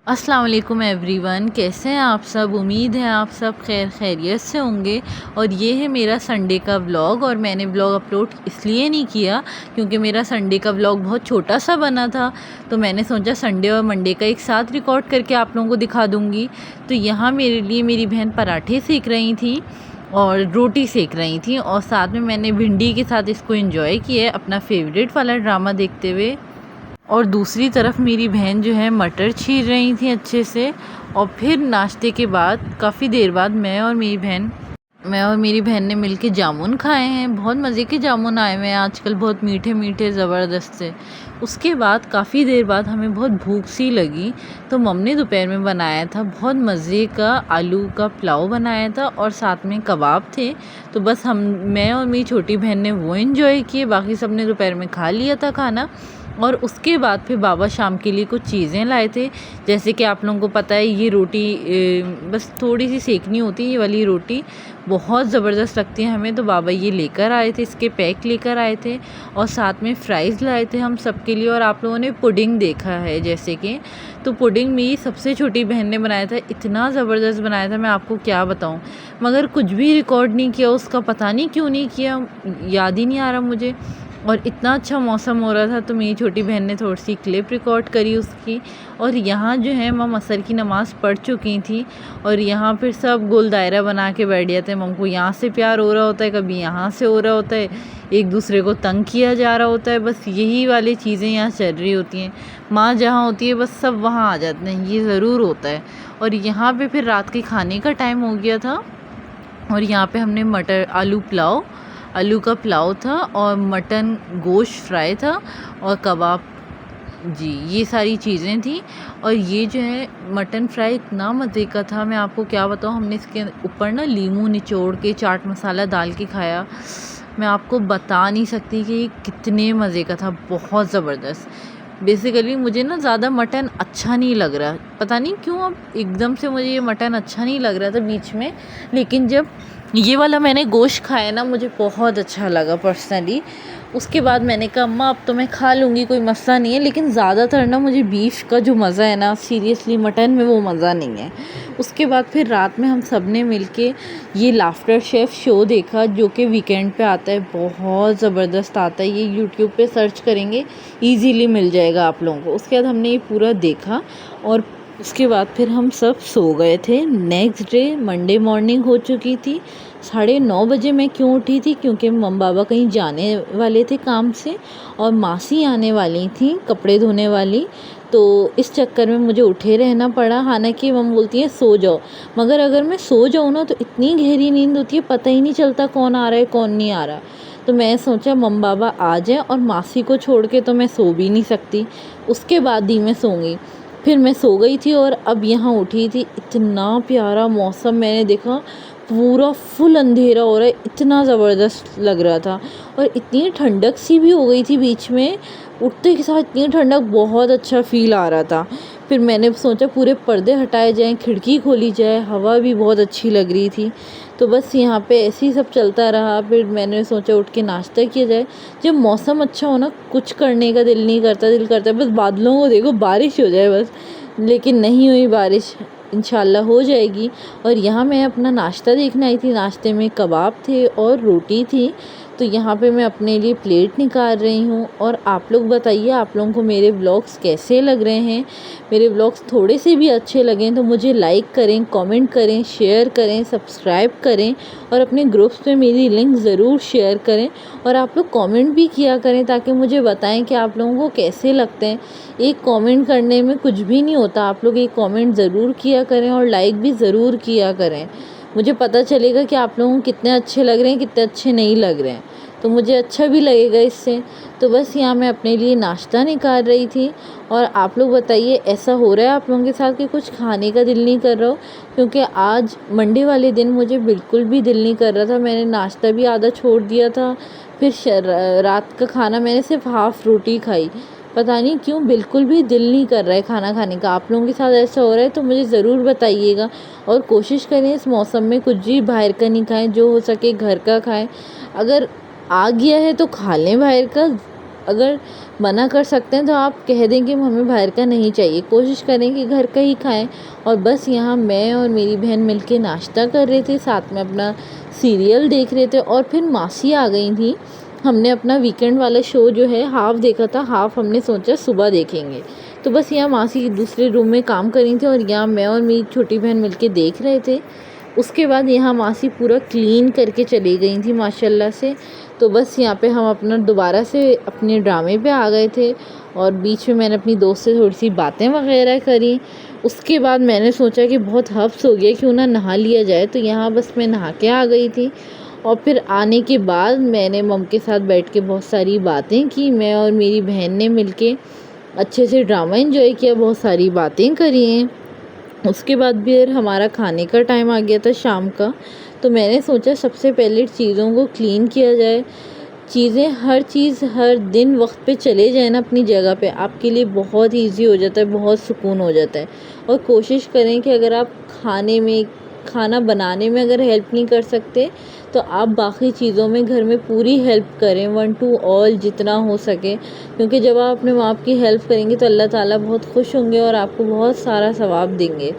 अस्सलाम वालेकुम एवरीवन, कैसे हैं आप सब। उम्मीद है आप सब खैरियत से होंगे। और ये है मेरा संडे का व्लॉग। और मैंने व्लॉग अपलोड इसलिए नहीं किया क्योंकि मेरा संडे का व्लॉग बहुत छोटा सा बना था, तो मैंने सोचा संडे और मंडे का एक साथ रिकॉर्ड करके आप लोगों को दिखा दूँगी। तो यहाँ मेरे लिए मेरी बहन पराठे सेक रही थी और रोटी सेक रही थी, और साथ में मैंने भिंडी के साथ इसको एंजॉय किया अपना फेवरेट वाला ड्रामा देखते हुए। और दूसरी तरफ मेरी बहन जो है मटर छील रही थी अच्छे से। और फिर नाश्ते के बाद काफ़ी देर बाद मैं और मेरी बहन ने मिलके जामुन खाए हैं। बहुत मज़े के जामुन आए हुए हैं आजकल, बहुत मीठे मीठे ज़बरदस्त से। उसके बाद काफ़ी देर बाद हमें बहुत भूख सी लगी, तो मम्मी ने दोपहर में बनाया था बहुत मज़े का आलू का पुलाव बनाया था, और साथ में कबाब थे। तो बस मैं और मेरी छोटी बहन ने वो एंजॉय किए, बाकी सब ने दोपहर में खा लिया था खाना। और उसके बाद फिर बाबा शाम के लिए कुछ चीज़ें लाए थे। जैसे कि आप लोगों को पता है ये रोटी बस थोड़ी सी सेकनी होती है, ये वाली रोटी बहुत ज़बरदस्त लगती है हमें। तो बाबा ये लेकर आए थे, इसके पैक लेकर आए थे, और साथ में फ्राइज़ लाए थे हम सब के लिए। और आप लोगों ने पुडिंग देखा है जैसे कि, तो पुडिंग मेरी सबसे छोटी बहन ने बनाया था, इतना ज़बरदस्त बनाया था मैं आपको क्या बताऊँ। मगर कुछ भी रिकॉर्ड नहीं किया उसका, पता नहीं क्यों नहीं किया, याद ही नहीं आ रहा मुझे। और इतना अच्छा मौसम हो रहा था, तो मेरी छोटी बहन ने थोड़ी सी क्लिप रिकॉर्ड करी उसकी। और यहाँ जो है मम असर की नमाज़ पढ़ चुकी थी, और यहाँ फिर सब गोल दायरा बना के बैठ जाते हैं। मम को यहाँ से प्यार हो रहा होता है, कभी यहाँ से हो रहा होता है, एक दूसरे को तंग किया जा रहा होता है। बस यही वाली चीज़ें यहाँ चल रही होती हैं। माँ जहाँ होती है बस सब वहाँ आ जाते हैं, ये ज़रूर होता है। और यहाँ पे फिर रात के खाने का टाइम हो गया था, और यहाँ पे हमने मटर आलू का पुलाव था, और मटन गोश्त फ्राई था, और कबाब, जी ये सारी चीज़ें थी। और ये जो है मटन फ्राई इतना मज़े का था, मैं आपको क्या बताऊँ। हमने इसके ऊपर ना लीमू निचोड़ के चाट मसाला डाल के खाया। मैं आपको बता नहीं सकती कि ये कितने मज़े का था, बहुत ज़बरदस्त। बेसिकली मुझे ना ज़्यादा मटन अच्छा नहीं लग रहा, पता नहीं क्यों, अब एकदम से मुझे ये मटन अच्छा नहीं लग रहा था बीच में। लेकिन जब ये वाला मैंने गोश्त खाया ना, मुझे बहुत अच्छा लगा पर्सनली। उसके बाद मैंने कहा अम्मा अब तो मैं खा लूँगी, कोई मसला नहीं है, लेकिन ज़्यादातर ना मुझे बीफ का जो मज़ा है ना, सीरियसली मटन में वो मज़ा नहीं है। उसके बाद फिर रात में हम सब ने मिल के ये लाफ्टर शेफ़ शो देखा, जो कि वीकेंड पे आता है, बहुत ज़बरदस्त आता है। ये यूट्यूब पे सर्च करेंगे ईज़िली मिल जाएगा आप लोगों को। उसके बाद हमने ये पूरा देखा, और उसके बाद फिर हम सब सो गए थे। नेक्स्ट डे मंडे मॉर्निंग हो चुकी थी। 9:30 बजे मैं क्यों उठी थी, क्योंकि मम बाबा कहीं जाने वाले थे काम से, और मासी आने वाली थी कपड़े धोने वाली। तो इस चक्कर में मुझे उठे रहना पड़ा। हालांकि मम बोलती है सो जाओ, मगर अगर मैं सो जाऊँ ना तो इतनी गहरी नींद होती है, पता ही नहीं चलता कौन आ रहा है कौन नहीं आ रहा। तो मैं सोचा मम बाबा आ जाए, और मासी को छोड़ के तो मैं सो भी नहीं सकती, उसके बाद ही मैं सोऊंगी। फिर मैं सो गई थी, और अब यहाँ उठी थी। इतना प्यारा मौसम मैंने देखा, पूरा फुल अंधेरा हो रहा है, इतना ज़बरदस्त लग रहा था। और इतनी ठंडक सी भी हो गई थी बीच में, उठते के साथ इतनी ठंडक, बहुत अच्छा फ़ील आ रहा था। फिर मैंने सोचा पूरे पर्दे हटाए जाएं, खिड़की खोली जाए, हवा भी बहुत अच्छी लग रही थी। तो बस यहाँ पे ऐसे ही सब चलता रहा। फिर मैंने सोचा उठ के नाश्ता किया जाए। जब मौसम अच्छा हो ना, कुछ करने का दिल नहीं करता, दिल करता है बस बादलों को देखो, बारिश हो जाए बस। लेकिन नहीं हुई बारिश, इंशाल्लाह हो जाएगी। और यहाँ मैं अपना नाश्ता देखने आई थी। नाश्ते में कबाब थे और रोटी थी। तो यहाँ पे मैं अपने लिए प्लेट निकाल रही हूँ। और आप लोग बताइए, आप लोगों को मेरे व्लॉग्स कैसे लग रहे हैं। मेरे व्लॉग्स थोड़े से भी अच्छे लगें तो मुझे लाइक करें, कमेंट करें, शेयर करें, सब्सक्राइब करें, और अपने ग्रुप्स में मेरी लिंक ज़रूर शेयर करें। और आप लोग कमेंट भी किया करें, ताकि मुझे बताएं कि आप लोगों को कैसे लगते हैं। एक कमेंट करने में कुछ भी नहीं होता, आप लोग एक कमेंट ज़रूर किया करें, और लाइक भी ज़रूर किया करें। मुझे पता चलेगा कि आप लोगों को कितने अच्छे लग रहे हैं, कितने अच्छे नहीं लग रहे हैं, तो मुझे अच्छा भी लगेगा इससे। तो बस यहाँ मैं अपने लिए नाश्ता निकाल रही थी। और आप लोग बताइए, ऐसा हो रहा है आप लोगों के साथ कि कुछ खाने का दिल नहीं कर रहा हो। क्योंकि आज मंडे वाले दिन मुझे बिल्कुल भी दिल नहीं कर रहा था। मैंने नाश्ता भी आधा छोड़ दिया था। फिर रात का खाना मैंने सिर्फ हाफ़ रोटी खाई। पता नहीं क्यों बिल्कुल भी दिल नहीं कर रहा है खाना खाने का। आप लोगों के साथ ऐसा हो रहा है तो मुझे ज़रूर बताइएगा। और कोशिश करें इस मौसम में कुछ भी बाहर का नहीं खाएं, जो हो सके घर का खाएं। अगर आ गया है तो खा लें बाहर का, अगर मना कर सकते हैं तो आप कह दें कि हमें बाहर का नहीं चाहिए, कोशिश करें कि घर का ही खाएं। और बस यहाँ मैं और मेरी बहन मिलके नाश्ता कर रहे थे, साथ में अपना सीरियल देख रहे थे। और फिर मासी आ गई थी। हमने अपना वीकेंड वाला शो जो है हाफ देखा था, हाफ हमने सोचा सुबह देखेंगे। तो बस यहाँ मासी दूसरे रूम में काम कर रही थी और यहाँ मैं और मेरी छोटी बहन मिलके देख रहे थे। उसके बाद यहाँ मासी पूरा क्लीन करके चली गई थी माशाल्लाह से। तो बस यहाँ पे हम अपना दोबारा से अपने ड्रामे पे आ गए थे और बीच में मैंने अपनी दोस्त से थोड़ी सी बातें वगैरह करी। उसके बाद मैंने सोचा कि बहुत हफ्स हो गया, क्यों ना नहा लिया जाए। तो यहाँ बस मैं नहा के आ गई थी और फिर आने के बाद मैंने मम के साथ बैठ के बहुत सारी बातें की। मैं और मेरी बहन ने मिलके अच्छे से ड्रामा एंजॉय किया, बहुत सारी बातें करी हैं। उसके बाद फिर हमारा खाने का टाइम आ गया था शाम का। तो मैंने सोचा सबसे पहले चीज़ों को क्लीन किया जाए। चीज़ें हर चीज़ हर दिन वक्त पे चले जाए ना अपनी जगह पे, आपके लिए बहुत ईजी हो जाता है, बहुत सुकून हो जाता है। और कोशिश करें कि अगर आप खाना बनाने में अगर हेल्प नहीं कर सकते तो आप बाकी चीज़ों में घर में पूरी हेल्प करें, 1 to all जितना हो सके। क्योंकि जब आप अपने माँ बाप की हेल्प करेंगे तो अल्लाह ताला बहुत खुश होंगे और आपको बहुत सारा सवाब देंगे।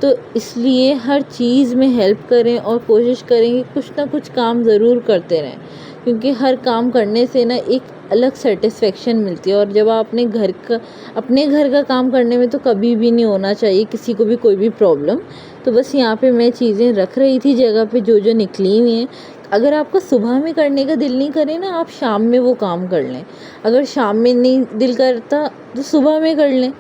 तो इसलिए हर चीज़ में हेल्प करें और कोशिश करें कि कुछ ना कुछ काम ज़रूर करते रहें, क्योंकि हर काम करने से ना एक अलग सेटिस्फेक्शन मिलती है। और जब आप अपने घर का काम करने में तो कभी भी नहीं होना चाहिए किसी को भी कोई भी प्रॉब्लम। तो बस यहाँ पे मैं चीज़ें रख रही थी जगह पे जो जो निकली हुई हैं। अगर आपको सुबह में करने का दिल नहीं करे ना, आप शाम में वो काम कर लें। अगर शाम में नहीं दिल करता तो सुबह में कर लें,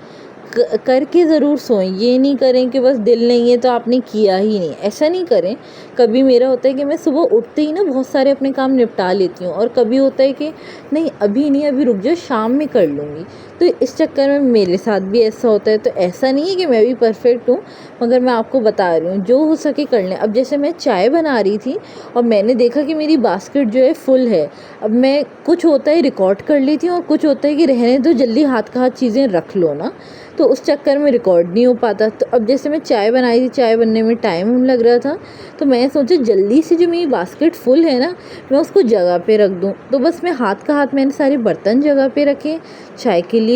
करके ज़रूर सोएं। ये नहीं करें कि बस दिल नहीं है तो आपने किया ही नहीं, ऐसा नहीं करें। कभी मेरा होता है कि मैं सुबह उठते ही ना बहुत सारे अपने काम निपटा लेती हूँ और कभी होता है कि नहीं अभी नहीं, अभी रुक जाओ, शाम में कर लूँगी। तो इस चक्कर में मेरे साथ भी ऐसा होता है। तो ऐसा नहीं है कि मैं भी परफेक्ट हूँ, मगर मैं आपको बता रही हूँ जो हो सके कर लें। अब जैसे मैं चाय बना रही थी और मैंने देखा कि मेरी बास्केट जो है फुल है। अब मैं कुछ होता है रिकॉर्ड कर लेती हूँ और कुछ होता है कि रहने दो, जल्दी हाथ का हाथ चीज़ें रख लो ना, तो उस चक्कर में रिकॉर्ड नहीं हो पाता। तो अब जैसे मैं चाय बनाई थी, चाय बनने में टाइम लग रहा था, तो मैं सोचा जल्दी से जो मेरी बास्केट फुल है ना मैं उसको जगह पे रख दूँ। तो बस मैं हाथ का हाथ मैंने सारे बर्तन जगह पे रखे, चाय के लिए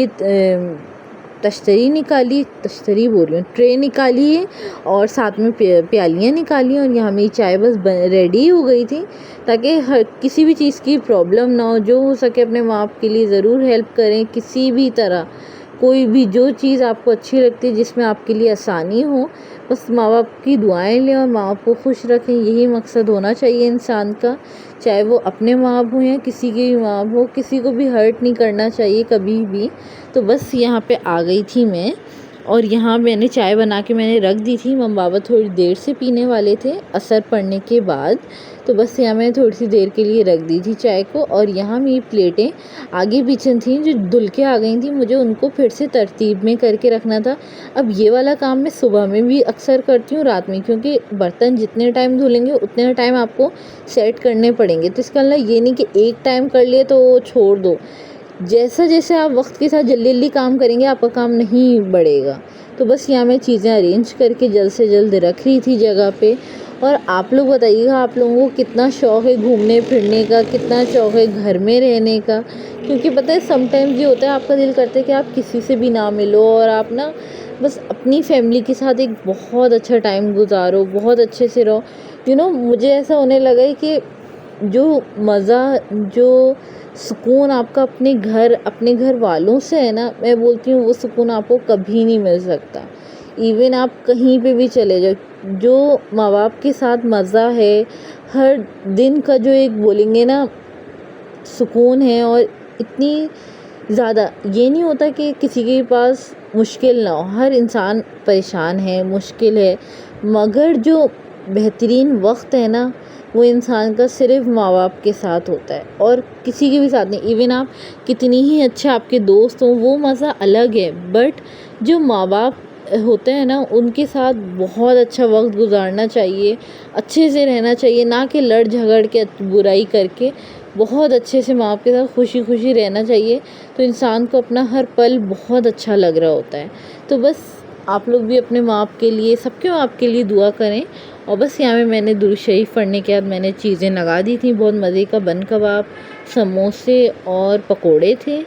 तश्तरी बोल रही हूँ, ट्रे निकाली है और साथ में प्यालियाँ निकाली और यहाँ मेरी चाय बस रेडी हो गई थी। ताकि किसी भी चीज़ की प्रॉब्लम ना हो, जो हो सके अपने माँ बाप के लिए ज़रूर हेल्प करें किसी भी तरह। कोई भी जो चीज़ आपको अच्छी लगती है जिसमें आपके लिए आसानी हो, बस माँ बाप की दुआएं लें और माँ बाप को खुश रखें, यही मकसद होना चाहिए इंसान का। चाहे वो अपने माँ बाप हों या किसी के भी माँ बाप हो, किसी को भी हर्ट नहीं करना चाहिए कभी भी। तो बस यहाँ पे आ गई थी मैं और यहाँ मैंने चाय बना के मैंने रख दी थी। मम बाबा थोड़ी देर से पीने वाले थे असर पड़ने के बाद। तो बस यहाँ मैंने थोड़ी सी देर के लिए रख दी थी चाय को। और यहाँ मेरी प्लेटें आगे पीछे थी जो धुल के आ गई थी, मुझे उनको फिर से तरतीब में करके रखना था। अब ये वाला काम मैं सुबह में भी अक्सर करती हूँ, रात में, क्योंकि बर्तन जितने टाइम धुलेंगे उतने टाइम आपको सेट करने पड़ेंगे। तो इसका मतलब ये नहीं कि एक टाइम कर लिए तो छोड़ दो। जैसा जैसे आप वक्त के साथ जल्दी जल्दी काम करेंगे आपका काम नहीं बढ़ेगा। तो बस यहाँ मैं चीज़ें अरेंज करके जल्द से जल्द रख रही थी जगह पे। और आप लोग बताइएगा आप लोगों को कितना शौक़ है घूमने फिरने का, कितना शौक़ है घर में रहने का। क्योंकि पता है समटाइम्स ये होता है आपका दिल करता है कि आप किसी से भी ना मिलो और आप ना बस अपनी फैमिली के साथ एक बहुत अच्छा टाइम गुजारो, बहुत अच्छे से रहो। मुझे ऐसा होने लगा है कि जो मज़ा, जो सुकून आपका अपने घर वालों से है ना, मैं बोलती हूँ वो सुकून आपको कभी नहीं मिल सकता। इवन आप कहीं पे भी चले जाओ, जो माँ बाप के साथ मज़ा है हर दिन का, जो एक बोलेंगे ना सुकून है, और इतनी ज़्यादा ये नहीं होता कि किसी के पास मुश्किल ना हो। हर इंसान परेशान है, मुश्किल है, मगर जो बेहतरीन वक्त है ना वो इंसान का सिर्फ माँ बाप के साथ होता है और किसी के भी साथ नहीं। इवन आप कितनी ही अच्छे आपके दोस्त हों, वो मज़ा अलग है, बट जो माँ बाप होते हैं ना उनके साथ बहुत अच्छा वक्त गुजारना चाहिए, अच्छे से रहना चाहिए, ना कि लड़ झगड़ के बुराई करके। बहुत अच्छे से माँ बाप के साथ खुशी खुशी रहना चाहिए, तो इंसान को अपना हर पल बहुत अच्छा लग रहा होता है। तो बस आप लोग भी अपने माँ बाप के लिए, सबके माँ बाप के लिए दुआ करें। और बस यहाँ में मैंने दुरूद शरीफ पढ़ने के बाद मैंने चीज़ें लगा दी थी, बहुत मज़े का बन कबाब, समोसे और पकोड़े थे।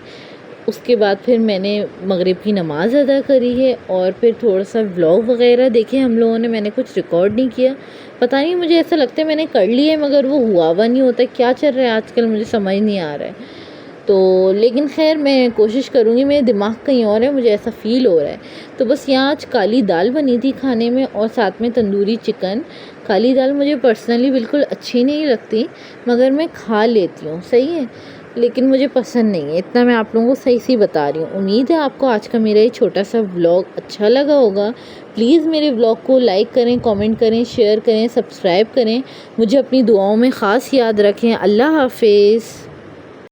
उसके बाद फिर मैंने मगरिब की नमाज़ अदा करी है और फिर थोड़ा सा व्लॉग वगैरह देखे हम लोगों ने। मैंने कुछ रिकॉर्ड नहीं किया, पता नहीं, मुझे ऐसा लगता है मैंने कर लिया है मगर वो हुआ नहीं होता। क्या चल रहा है आजकल मुझे समझ नहीं आ रहा है। तो लेकिन खैर मैं कोशिश करूँगी, मेरे दिमाग कहीं और है, मुझे ऐसा फ़ील हो रहा है। तो बस यहाँ आज काली दाल बनी थी खाने में और साथ में तंदूरी चिकन। काली दाल मुझे पर्सनली बिल्कुल अच्छी नहीं लगती मगर मैं खा लेती हूँ, सही है, लेकिन मुझे पसंद नहीं है, इतना मैं आप लोगों को सही से बता रही हूँ। उम्मीद है आपको आज का मेरा ये छोटा सा व्लॉग अच्छा लगा होगा। प्लीज़ मेरे व्लॉग को लाइक करें, कमेंट करें, शेयर करें, सब्सक्राइब करें। मुझे अपनी दुआओं में ख़ास याद रखें। अल्लाह हाफ़िज़।